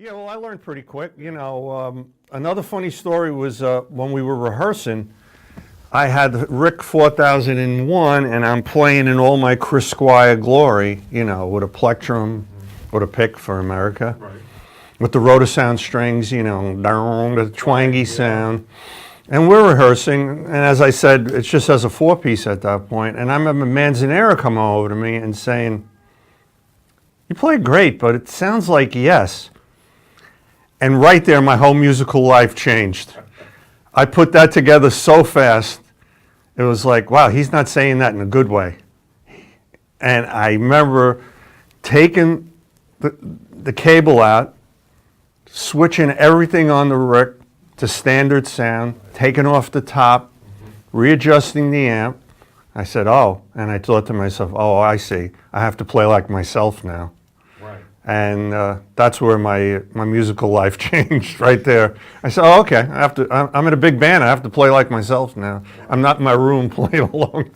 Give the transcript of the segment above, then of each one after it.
Yeah, well, I learned pretty quick. Another funny story was when we were rehearsing, I had Rick 4001, and I'm playing in all my Chris Squire glory, with a plectrum, with a pick for America, Right. with the rotosound strings, down, the twangy sound. And we're rehearsing, and as I said, it's just as a four-piece at that point, and I remember Manzanera coming over to me and saying, "You play great, but it sounds like Yes." And right there, my whole musical life changed. I put that together so fast. It was like, wow, he's not saying that in a good way. And I remember taking the cable out, switching everything on the Rick to standard sound, taking off the top, readjusting the amp. I said, oh, and I thought to myself, oh, I see. I have to play like myself now. Right. And that's where my musical life changed right there. I said, oh, okay, I'm in a big band. I have to play like myself now. I'm not in my room playing along.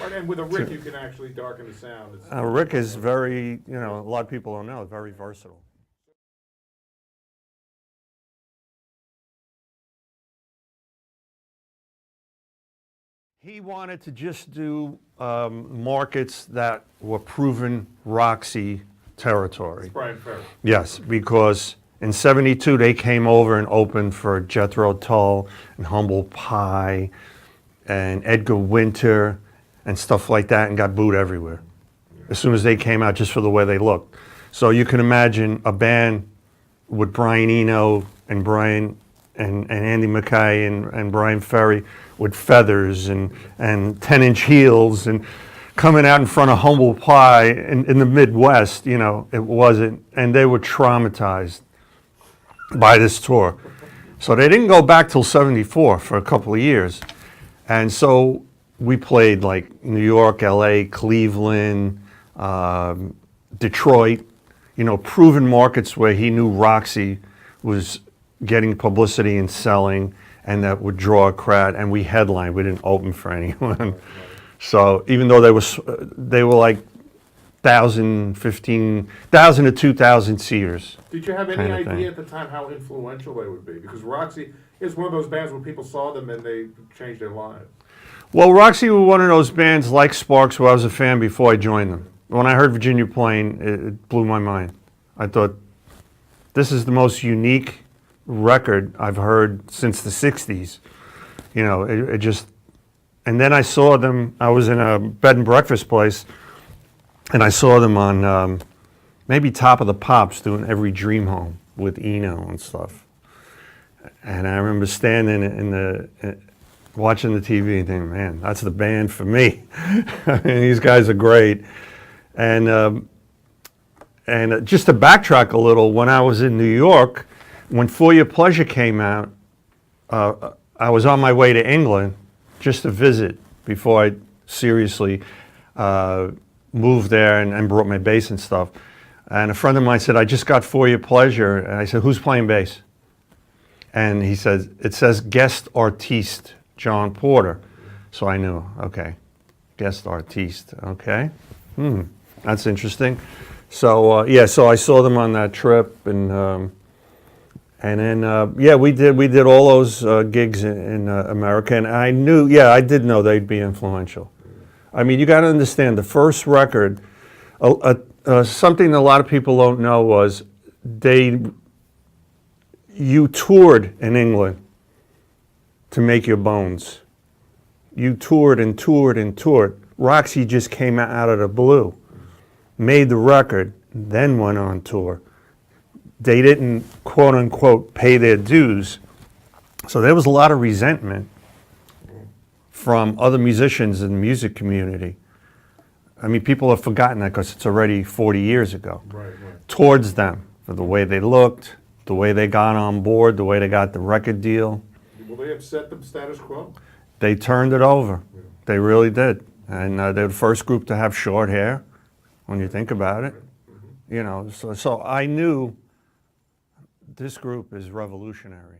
Right, and with a Rick, you can actually darken the sound. Rick is very, a lot of people don't know, very versatile. He wanted to just do markets that were proven Roxy territory. It's Brian Ferry. Yes, because in '72 they came over and opened for Jethro Tull and Humble Pie and Edgar Winter and stuff like that, and got booed everywhere as soon as they came out, just for the way they looked. So you can imagine a band with Brian Eno and and Andy Mackay and Brian Ferry with feathers and 10-inch heels and coming out in front of Humble Pie in the Midwest. It wasn't, and they were traumatized by this tour. So they didn't go back till '74 for a couple of years. And so we played like New York, LA, Cleveland, Detroit, proven markets where he knew Roxy was getting publicity and selling, and that would draw a crowd. And we headlined. We didn't open for anyone. So even though they were like 1,000, 15,000 to 2,000 seaters. Did you have any idea at the time how influential they would be? Because Roxy is one of those bands where people saw them and they changed their lives. Well, Roxy were one of those bands like Sparks where I was a fan before I joined them. When I heard Virginia playing, it blew my mind. I thought, this is the most unique record I've heard since the '60s. It just, and then I saw them, I was in a bed and breakfast place, and I saw them on maybe Top of the Pops doing Every Dream Home with Eno and stuff. And I remember standing watching the TV and thinking, man, that's the band for me. I mean, these guys are great. And just to backtrack a little, when I was in New York, when For Your Pleasure came out, I was on my way to England just to visit before I seriously moved there and brought my bass and stuff. And a friend of mine said, I just got For Your Pleasure. And I said, who's playing bass? And he said, it says guest artiste, John Porter. So I knew, okay, guest artiste, okay. That's interesting. So so I saw them on that trip, and then we did all those gigs in America, and I did know they'd be influential. I mean, you got to understand, the first record, something that a lot of people don't know was you toured in England to make your bones. You toured and toured and toured. Roxy just came out of the blue, made the record, then went on tour. They didn't, quote unquote, pay their dues. So there was a lot of resentment from other musicians in the music community. I mean, people have forgotten that because it's already 40 years ago. Right. Towards them, for the way they looked, the way they got on board, the way they got the record deal. Will they upset the status quo? They turned it over. Yeah. They really did. And they're the first group to have short hair, when you think about it. So I knew this group is revolutionary.